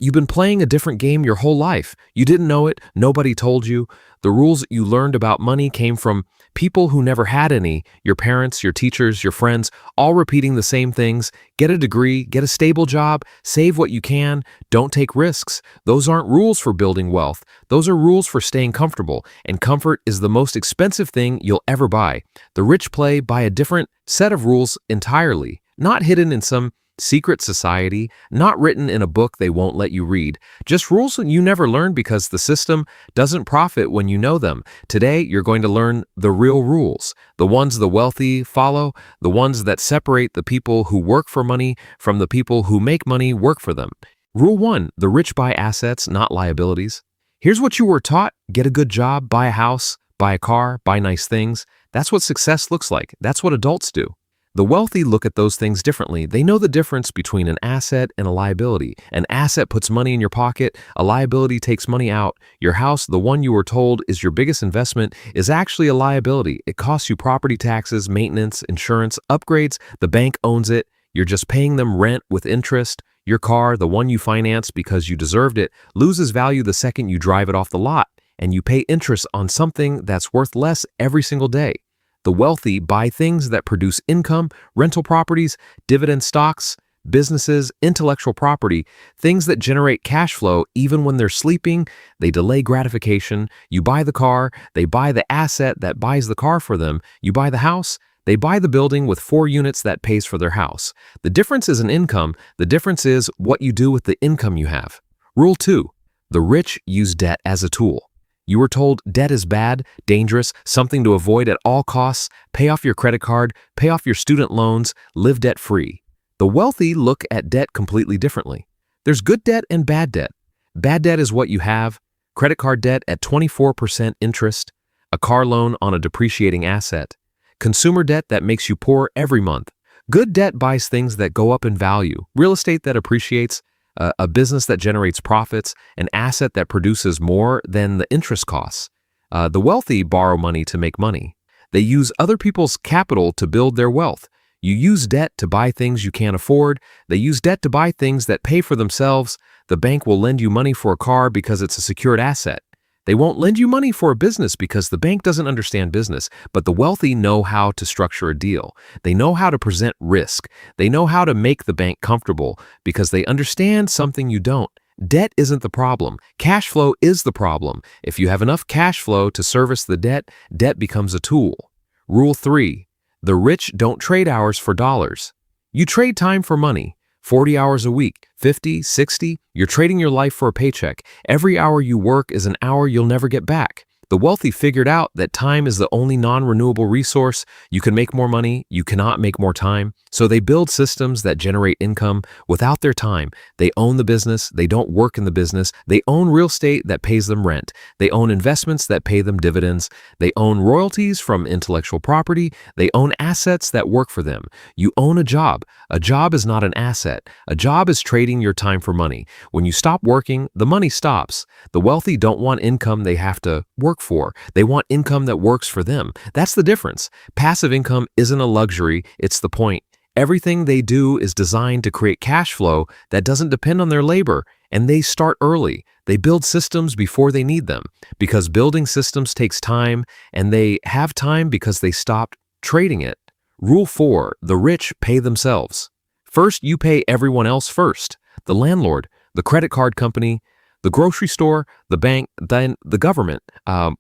You've been playing a different game your whole life. You didn't know it. Nobody told you. The rules that you learned about money came from people who never had any, your parents, your teachers, your friends, all repeating the same things. Get a degree, get a stable job, save what you can, don't take risks. Those aren't rules for building wealth. Those are rules for staying comfortable, and comfort is the most expensive thing you'll ever buy. The rich play by a different set of rules entirely, not hidden in some secret society, not written in a book they won't let you read. Just rules that you never learned because the system doesn't profit when you know them. Today, you're going to learn the real rules, the ones the wealthy follow, the ones that separate the people who work for money from the people who make money work for them. Rule 1, the rich buy assets, not liabilities. Here's what you were taught: get a good job, buy a house, buy a car, buy nice things. That's what success looks like. That's what adults do. The wealthy look at those things differently. They know the difference between an asset and a liability. An asset puts money in your pocket. A liability takes money out. Your house, the one you were told is your biggest investment, is actually a liability. It costs you property taxes, maintenance, insurance, upgrades. The bank owns it. You're just paying them rent with interest. Your car, the one you financed because you deserved it, loses value the second you drive it off the lot, and you pay interest on something that's worth less every single day. The wealthy buy things that produce income, rental properties, dividend stocks, businesses, intellectual property, things that generate cash flow even when they're sleeping. They delay gratification. You buy the car, they buy the asset that buys the car for them. You buy the house, they buy the building with 4 units that pays for their house. The difference isn't income. The difference is what you do with the income you have. Rule 2, the rich use debt as a tool. You were told debt is bad, dangerous, something to avoid at all costs. Pay off your credit card, pay off your student loans, live debt-free. The wealthy look at debt completely differently. There's good debt and bad debt. Bad debt is what you have: credit card debt at 24% interest, a car loan on a depreciating asset, consumer debt that makes you poor every month. Good debt buys things that go up in value, real estate that appreciates, a business that generates profits, an asset that produces more than the interest costs. The wealthy borrow money to make money. They use other people's capital to build their wealth. You use debt to buy things you can't afford. They use debt to buy things that pay for themselves. The bank will lend you money for a car because it's a secured asset. They won't lend you money for a business because the bank doesn't understand business, but the wealthy know how to structure a deal. They know how to present risk. They know how to make the bank comfortable because they understand something you don't. Debt isn't the problem. Cash flow is the problem. If you have enough cash flow to service the debt, debt becomes a tool. Rule 3, the rich don't trade hours for dollars. You trade time for money. 40 hours a week, 50, 60, you're trading your life for a paycheck. Every hour you work is an hour you'll never get back. The wealthy figured out that time is the only non-renewable resource. You can make more money, you cannot make more time. So they build systems that generate income without their time. They own the business, they don't work in the business. They own real estate that pays them rent. They own investments that pay them dividends. They own royalties from intellectual property. They own assets that work for them. You own a job. A job is not an asset. A job is trading your time for money. When you stop working, the money stops. The wealthy don't want income they have to work for. They want income that works for them. That's the difference. Passive income isn't a luxury, it's the point. Everything they do is designed to create cash flow that doesn't depend on their labor, and they start early. They build systems before they need them, because building systems takes time, and they have time because they stopped trading it. Rule 4, the rich pay themselves. First, you pay everyone else first. The landlord, the credit card company, the grocery store, the bank, then the government.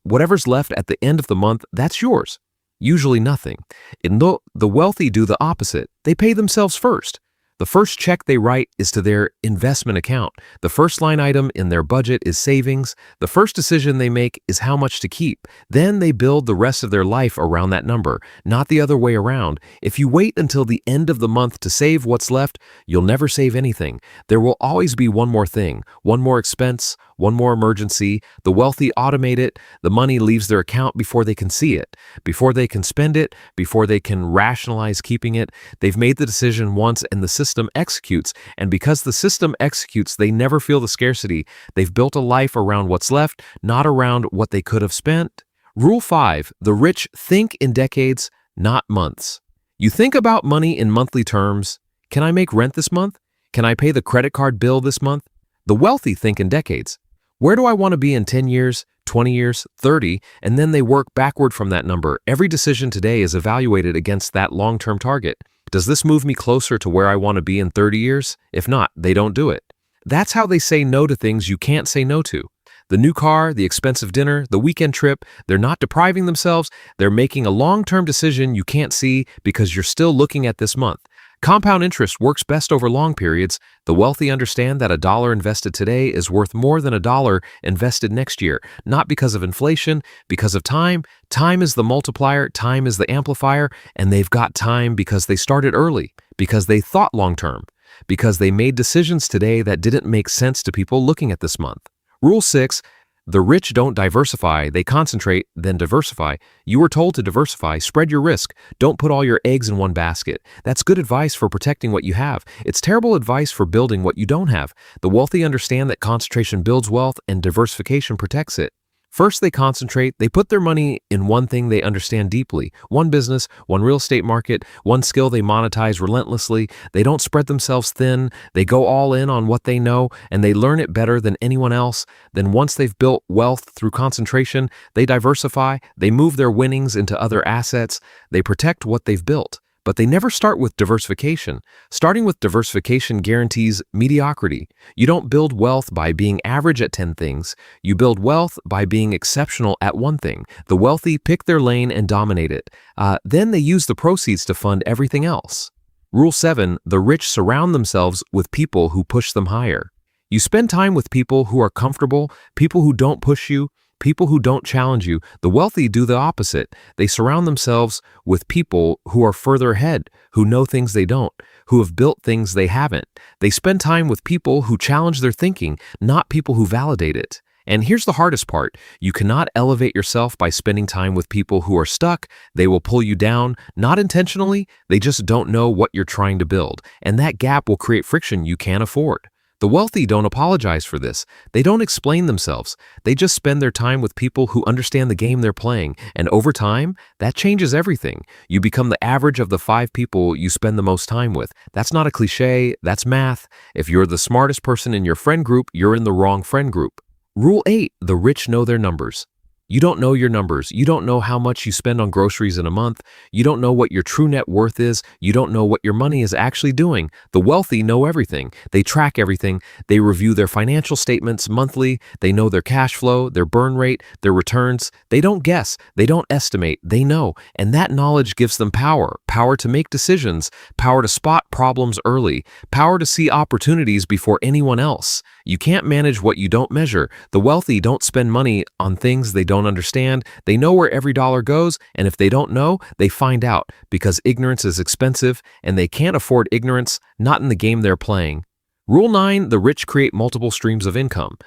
Whatever's left at the end of the month, that's yours. Usually nothing. The wealthy do the opposite. They pay themselves first. The first check they write is to their investment account. The first line item in their budget is savings. The first decision they make is how much to keep. Then they build the rest of their life around that number, not the other way around. If you wait until the end of the month to save what's left, you'll never save anything. There will always be one more thing, one more expense, one more emergency. The wealthy automate it. The money leaves their account before they can see it, before they can spend it, before they can rationalize keeping it. They've made the decision once and the system executes. And because the system executes, they never feel the scarcity. They've built a life around what's left, not around what they could have spent. Rule 5, the rich think in decades, not months. You think about money in monthly terms. Can I make rent this month? Can I pay the credit card bill this month? The wealthy think in decades. Where do I want to be in 10 years, 20 years, 30? And then they work backward from that number. Every decision today is evaluated against that long-term target. Does this move me closer to where I want to be in 30 years? If not, they don't do it. That's how they say no to things you can't say no to. The new car, the expensive dinner, the weekend trip, they're not depriving themselves. They're making a long-term decision you can't see because you're still looking at this month. Compound interest works best over long periods. The wealthy understand that a dollar invested today is worth more than a dollar invested next year, not because of inflation, because of time. Time is the multiplier, time is the amplifier, and they've got time because they started early, because they thought long-term, because they made decisions today that didn't make sense to people looking at this month. Rule 6, the rich don't diversify, they concentrate, then diversify. You were told to diversify, spread your risk. Don't put all your eggs in one basket. That's good advice for protecting what you have. It's terrible advice for building what you don't have. The wealthy understand that concentration builds wealth and diversification protects it. First, they concentrate. They put their money in one thing they understand deeply. One business, one real estate market, one skill they monetize relentlessly. They don't spread themselves thin. They go all in on what they know, and they learn it better than anyone else. Then once they've built wealth through concentration, they diversify. They move their winnings into other assets. They protect what they've built. But they never start with diversification. Starting with diversification guarantees mediocrity. You don't build wealth by being average at 10 things. You build wealth by being exceptional at one thing. The wealthy pick their lane and dominate it. Then they use the proceeds to fund everything else. Rule 7, the rich surround themselves with people who push them higher. You spend time with people who are comfortable, people who don't push you, people who don't challenge you. The wealthy do the opposite. They surround themselves with people who are further ahead, who know things they don't, who have built things they haven't. They spend time with people who challenge their thinking, not people who validate it. And here's the hardest part. You cannot elevate yourself by spending time with people who are stuck. They will pull you down, not intentionally. They just don't know what you're trying to build. And that gap will create friction you can't afford. The wealthy don't apologize for this. They don't explain themselves. They just spend their time with people who understand the game they're playing. And over time, that changes everything. You become the average of the 5 people you spend the most time with. That's not a cliche, that's math. If you're the smartest person in your friend group, you're in the wrong friend group. Rule 8, the rich know their numbers. You don't know your numbers. You don't know how much you spend on groceries in a month. You don't know what your true net worth is. You don't know what your money is actually doing. The wealthy know everything. They track everything. They review their financial statements monthly. They know their cash flow, their burn rate, their returns. They don't guess. They don't estimate. They know. And that knowledge gives them power. Power to make decisions. Power to spot problems early. Power to see opportunities before anyone else. You can't manage what you don't measure. The wealthy don't spend money on things they don't understand. They know where every dollar goes, and if they don't know, they find out, because ignorance is expensive, and they can't afford ignorance, not in the game they're playing. Rule 9, the rich create multiple streams of income.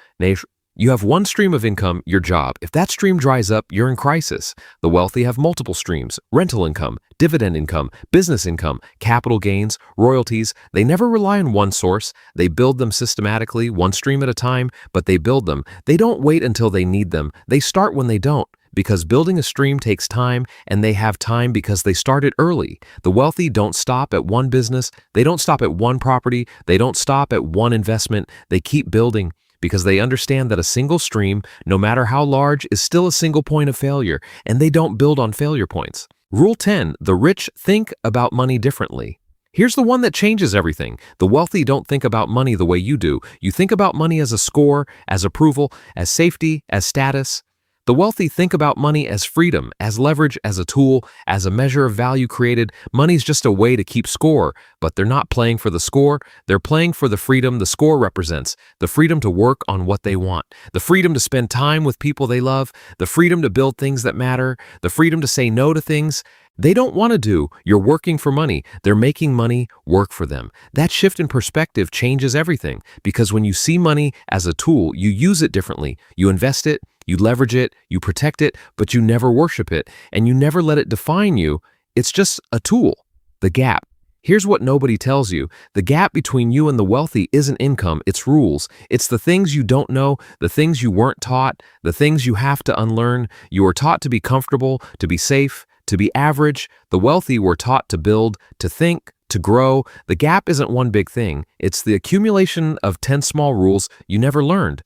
You have one stream of income, your job. If that stream dries up, you're in crisis. The wealthy have multiple streams: rental income, dividend income, business income, capital gains, royalties. They never rely on one source. They build them systematically, one stream at a time, but they build them. They don't wait until they need them. They start when they don't, because building a stream takes time, and they have time because they started early. The wealthy don't stop at one business. They don't stop at one property. They don't stop at one investment. They keep building, because they understand that a single stream, no matter how large, is still a single point of failure, and they don't build on failure points. Rule 10, the rich think about money differently. Here's the one that changes everything. The wealthy don't think about money the way you do. You think about money as a score, as approval, as safety, as status. The wealthy think about money as freedom, as leverage, as a tool, as a measure of value created. Money's just a way to keep score, but they're not playing for the score. They're playing for the freedom the score represents, the freedom to work on what they want, the freedom to spend time with people they love, the freedom to build things that matter, the freedom to say no to things they don't want to do. You're working for money. They're making money work for them. That shift in perspective changes everything, because when you see money as a tool, you use it differently. You invest it, you leverage it, you protect it, but you never worship it, and you never let it define you. It's just a tool. The gap. Here's what nobody tells you. The gap between you and the wealthy isn't income, it's rules. It's the things you don't know, the things you weren't taught, the things you have to unlearn. You were taught to be comfortable, to be safe, to be average. The wealthy were taught to build, to think, to grow, the gap isn't one big thing. It's the accumulation of 10 small rules you never learned.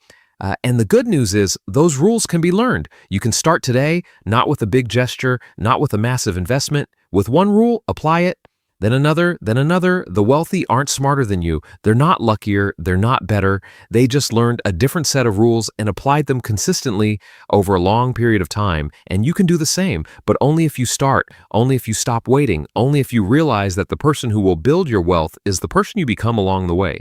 And the good news is those rules can be learned. You can start today, not with a big gesture, not with a massive investment. With one rule, apply it, then another, then another. The wealthy aren't smarter than you. They're not luckier. They're not better. They just learned a different set of rules and applied them consistently over a long period of time. And you can do the same, but only if you start, only if you stop waiting, only if you realize that the person who will build your wealth is the person you become along the way.